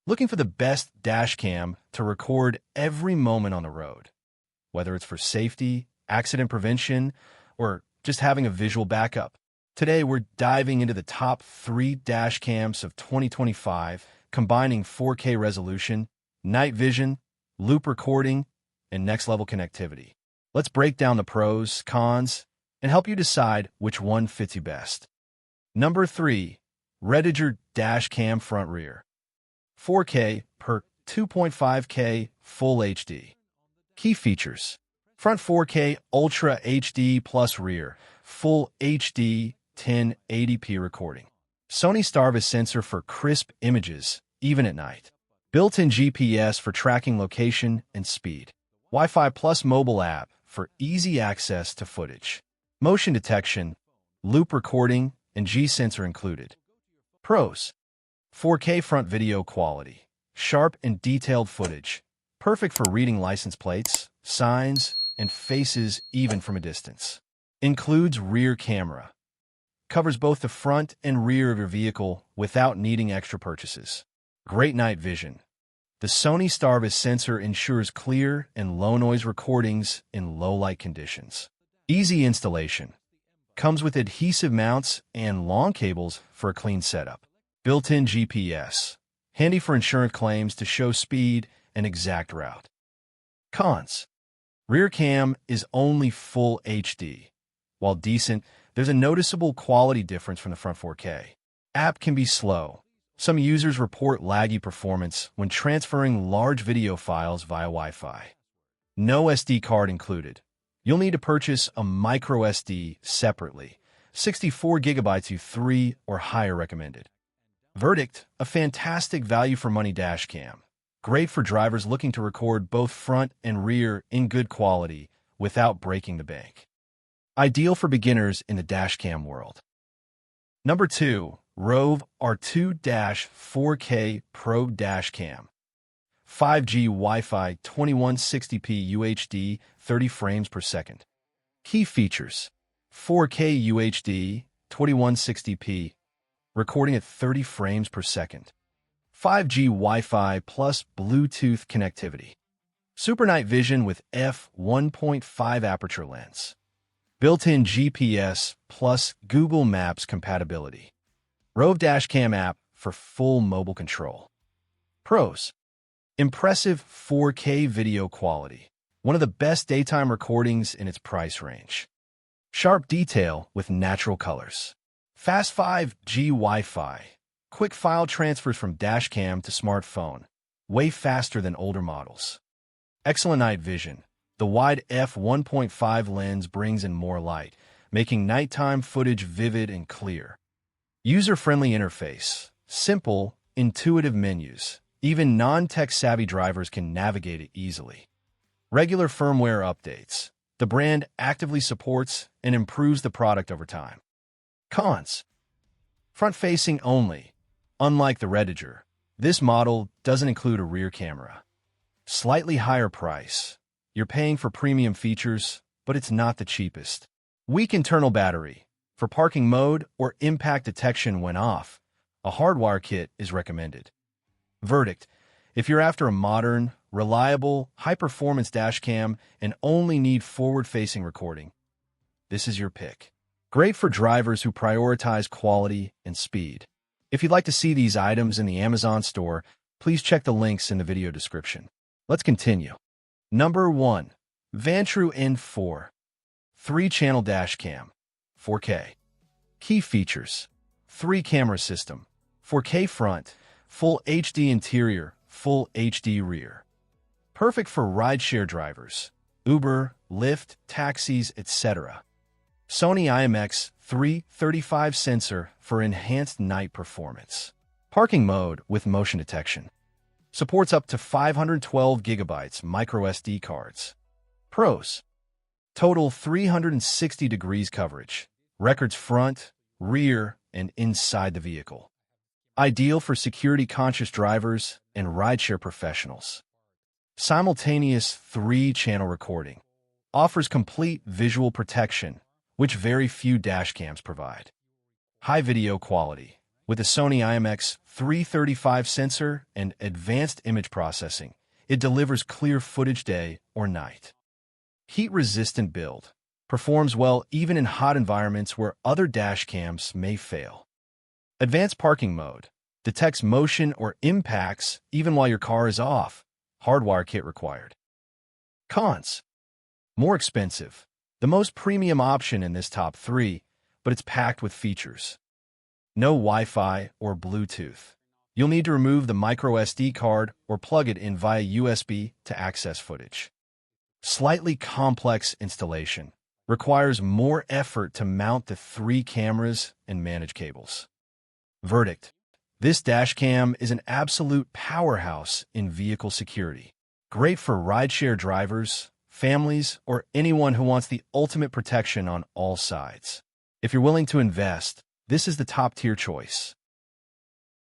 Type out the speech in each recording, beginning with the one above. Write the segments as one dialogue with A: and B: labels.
A: Looking for the best dash cam to record every moment on the road, whether it's for safety, accident prevention, or just having a visual backup. Today, we're diving into the top 3 dash cams of 2025, combining 4K resolution, night vision, loop recording, and next-level connectivity. Let's break down the pros, cons, and help you decide which one fits you best. Number 3. REDTIGER Dash Cam Front Rear. 4K per 2.5K Full HD. Key features: front 4K Ultra HD plus rear Full HD 1080p recording. Sony Starvis sensor for crisp images, even at night. Built-in GPS for tracking location and speed. Wi-Fi plus mobile app for easy access to footage. Motion detection, loop recording, and G-sensor included. Pros: 4K front video quality, sharp and detailed footage, perfect for reading license plates, signs, and faces even from a distance. Includes rear camera. Covers both the front and rear of your vehicle without needing extra purchases. Great night vision. The Sony Starvis sensor ensures clear and low-noise recordings in low-light conditions. Easy installation. Comes with adhesive mounts and long cables for a clean setup. Built-in GPS. Handy for insurance claims to show speed and exact route. Cons: rear cam is only Full HD. While decent, there's a noticeable quality difference from the front 4K. App can be slow. Some users report laggy performance when transferring large video files via Wi-Fi. No SD card included. You'll need to purchase a micro SD separately. 64 gigabytes U3 or higher recommended. Verdict: a fantastic value for money dash cam. Great for drivers looking to record both front and rear in good quality without breaking the bank. Ideal for beginners in the dash cam world. Number 2. ROVE R2-4K Pro Dash Cam. 5G Wi-Fi 2160p UHD 30 frames per second. Key features: 4K UHD 2160p, recording at 30 frames per second. 5G Wi-Fi plus Bluetooth connectivity. Super night vision with f1.5 aperture lens. Built-in GPS plus Google Maps compatibility. ROVE Dashcam app for full mobile control. Pros: impressive 4K video quality. One of the best daytime recordings in its price range. Sharp detail with natural colors. Fast 5G Wi-Fi. Quick file transfers from dashcam to smartphone. Way faster than older models. Excellent night vision. The wide f1.5 lens brings in more light, making nighttime footage vivid and clear. User-friendly interface. Simple, intuitive menus. Even non-tech-savvy drivers can navigate it easily. Regular firmware updates. The brand actively supports and improves the product over time. Cons: front-facing only. Unlike the REDTIGER, this model doesn't include a rear camera. Slightly higher price. You're paying for premium features, but it's not the cheapest. Weak internal battery. For parking mode or impact detection when off, a hardwire kit is recommended. Verdict: if you're after a modern, reliable, high-performance dashcam and only need forward-facing recording, this is your pick. Great for drivers who prioritize quality and speed. If you'd like to see these items in the Amazon store, please check the links in the video description. Let's continue. Number 1. VANTRUE N4 3-channel dashcam, 4K. Key features: 3-camera system, 4K front, Full HD interior, Full HD rear. Perfect for rideshare drivers, Uber, Lyft, taxis, etc. Sony IMX335 sensor for enhanced night performance. Parking mode with motion detection. Supports up to 512 gigabytes micro SD cards. Pros: total 360 degrees coverage. Records front, rear, and inside the vehicle. Ideal for security-conscious drivers and rideshare professionals. Simultaneous 3-channel recording. Offers complete visual protection, which very few dashcams provide. High video quality. With a Sony IMX335 sensor and advanced image processing, it delivers clear footage day or night. Heat-resistant build. Performs well even in hot environments where other dash cams may fail. Advanced parking mode. Detects motion or impacts even while your car is off. Hardwire kit required. Cons. More expensive. The most premium option in this top 3, but it's packed with features. No Wi-Fi or Bluetooth. You'll need to remove the microSD card or plug it in via USB to access footage. Slightly complex installation. Requires more effort to mount the 3 cameras and manage cables. Verdict. This dashcam is an absolute powerhouse in vehicle security. Great for rideshare drivers, families, or anyone who wants the ultimate protection on all sides. If you're willing to invest, this is the top-tier choice.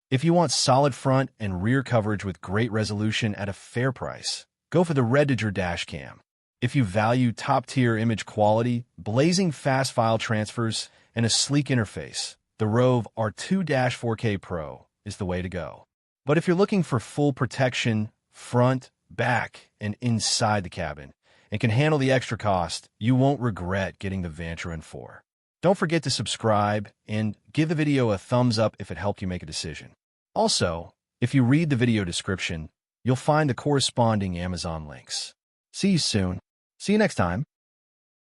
A: If you want solid front and rear coverage with great resolution at a fair price, go for the REDTIGER dashcam. If you value top-tier image quality, blazing fast file transfers, and a sleek interface, the ROVE R2-4K Pro is the way to go. But if you're looking for full protection, front, back, and inside the cabin, and can handle the extra cost, you won't regret getting the VANTRUE R4. Don't forget to subscribe and give the video a thumbs up if it helped you make a decision. Also, if you read the video description, you'll find the corresponding Amazon links. See you soon. See you next time.